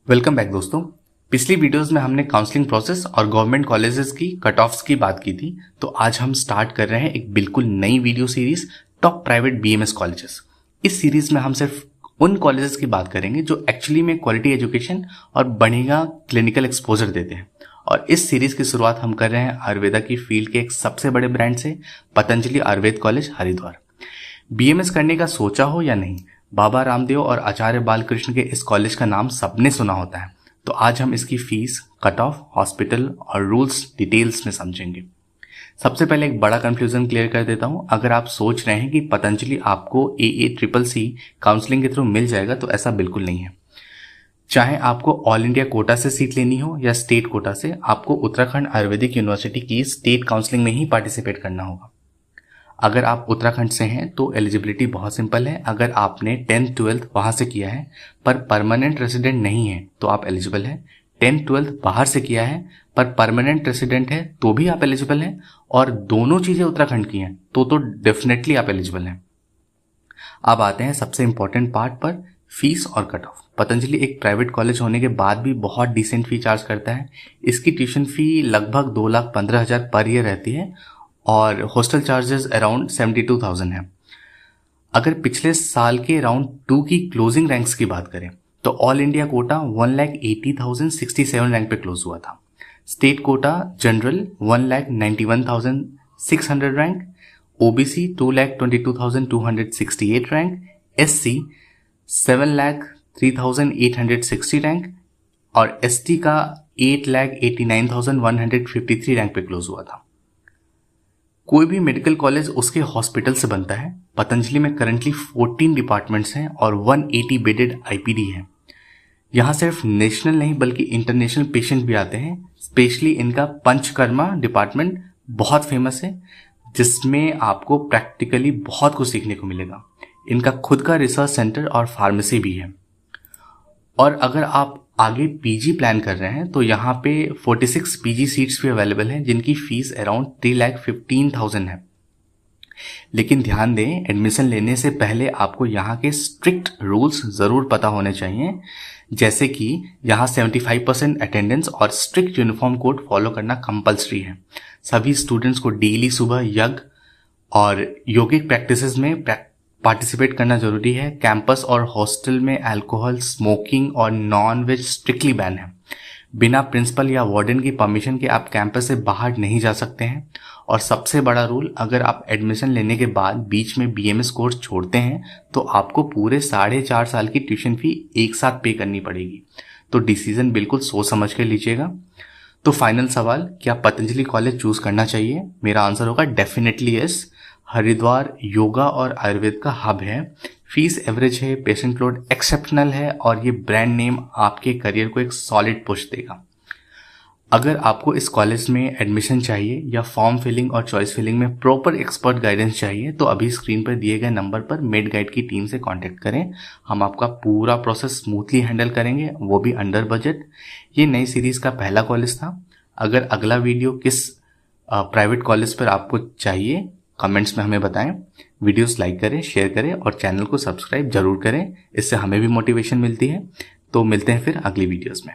Welcome back दोस्तों। पिछली videos में हमने काउंसलिंग प्रोसेस और गवर्नमेंट कॉलेजेस की कट ऑफ्स की बात की थी। तो आज हम स्टार्ट कर रहे हैं एक बिल्कुल नई video series, top private BMS colleges. इस सीरीज में हम सिर्फ उन कॉलेजेस की बात करेंगे जो एक्चुअली में क्वालिटी एजुकेशन और बढ़िया क्लिनिकल एक्सपोजर देते हैं। और इस सीरीज की शुरुआत हम कर रहे हैं आयुर्वेदा की फील्ड के एक सबसे बड़े ब्रांड से, पतंजलि आयुर्वेद कॉलेज हरिद्वार। बीएमएस करने का सोचा हो या नहीं, बाबा रामदेव और आचार्य बालकृष्ण के इस कॉलेज का नाम सबने सुना होता है। तो आज हम इसकी फीस, कट ऑफ, हॉस्पिटल और रूल्स डिटेल्स में समझेंगे। सबसे पहले एक बड़ा कंफ्यूजन क्लियर कर देता हूं। अगर आप सोच रहे हैं कि पतंजलि आपको AACCC काउंसलिंग के थ्रू मिल जाएगा, तो ऐसा बिल्कुल नहीं है। चाहे आपको ऑल इंडिया कोटा से सीट लेनी हो या स्टेट कोटा से, आपको उत्तराखंड आयुर्वेदिक यूनिवर्सिटी की स्टेट काउंसलिंग में ही पार्टिसिपेट करना होगा। अगर आप उत्तराखंड से हैं तो एलिजिबिलिटी बहुत सिंपल है। अगर आपने 10th 12th वहां से किया है पर परमानेंट रेसिडेंट नहीं है तो आप एलिजिबल हैं। 10th 12th बाहर से किया है पर परमानेंट रेसिडेंट है तो भी आप एलिजिबल हैं। और दोनों चीजें उत्तराखंड की हैं तो डेफिनेटली आप एलिजिबल हैं। अब आते हैं सबसे इंपॉर्टेंट पार्ट पर, फीस और कट ऑफ। पतंजलि एक प्राइवेट कॉलेज होने के बाद भी बहुत डिसेंट फी चार्ज करता है। इसकी ट्यूशन फी लगभग 2,15,000 पर ईयर रहती है और हॉस्टल चार्जेस अराउंड 72,000 है। अगर पिछले साल के राउंड 2 की क्लोजिंग रैंक्स की बात करें तो ऑल इंडिया कोटा 1,80,067 रैंक पे क्लोज हुआ था। State quota general 1,91,600 rank, OBC 2,22,268 rank, SC 7,03,860 rank और एसटी का 8,89,153 रैंक पे क्लोज हुआ था। कोई भी मेडिकल कॉलेज उसके हॉस्पिटल से बनता है। पतंजलि में करंटली 14 डिपार्टमेंट्स हैं और 180 बेडेड आईपीडी है। यहाँ सिर्फ नेशनल नहीं बल्कि इंटरनेशनल पेशेंट भी आते हैं। स्पेशली इनका पंचकर्मा डिपार्टमेंट बहुत फेमस है, जिसमें आपको प्रैक्टिकली बहुत कुछ सीखने को मिलेगा। इनका खुद का रिसर्च सेंटर और फार्मेसी भी है। और अगर आप आगे पीजी प्लान कर रहे हैं तो यहाँ पे 46 पीजी सीट्स भी अवेलेबल हैं, जिनकी फीस अराउंड 3,15,000 है। लेकिन ध्यान दें, एडमिशन लेने से पहले आपको यहाँ के स्ट्रिक्ट रूल्स जरूर पता होने चाहिए। जैसे कि यहाँ 75% अटेंडेंस और स्ट्रिक्ट यूनिफॉर्म कोड फॉलो करना कंपलसरी है। सभी स्टूडेंट्स को डेली सुबह यज्ञ और योगिक प्रैक्टिसेस में पार्टिसिपेट करना जरूरी है। कैंपस और हॉस्टल में अल्कोहल, स्मोकिंग और नॉन वेज स्ट्रिक्टली बैन है। बिना प्रिंसिपल या वार्डन की परमिशन के आप कैंपस से बाहर नहीं जा सकते हैं। और सबसे बड़ा रूल, अगर आप एडमिशन लेने के बाद बीच में बीएमएस कोर्स छोड़ते हैं तो आपको पूरे 4.5 साल की ट्यूशन फी एक साथ पे करनी पड़ेगी। तो डिसीजन बिल्कुल सोच समझ के लीजिएगा। तो फाइनल सवाल, क्या पतंजलि कॉलेज चूज करना चाहिए? मेरा आंसर होगा डेफिनेटली यस। हरिद्वार योगा और आयुर्वेद का हब है। फीस एवरेज है, पेशेंट लोड एक्सेप्शनल है और ये ब्रांड नेम आपके करियर को एक सॉलिड पुश देगा। अगर आपको इस कॉलेज में एडमिशन चाहिए या फॉर्म फिलिंग और चॉइस फिलिंग में प्रॉपर एक्सपर्ट गाइडेंस चाहिए तो अभी स्क्रीन पर दिए गए नंबर पर मेड गाइड की टीम से कांटेक्ट करें। हम आपका पूरा प्रोसेस स्मूथली हैंडल करेंगे, वो भी अंडर बजट। ये नई सीरीज का पहला कॉलेज था। अगर अगला वीडियो किस प्राइवेट कॉलेज पर आपको चाहिए, कमेंट्स में हमें बताएं। वीडियोस लाइक करें, शेयर करें और चैनल को सब्सक्राइब जरूर करें, इससे हमें भी मोटिवेशन मिलती है। तो मिलते हैं फिर अगली वीडियोस में।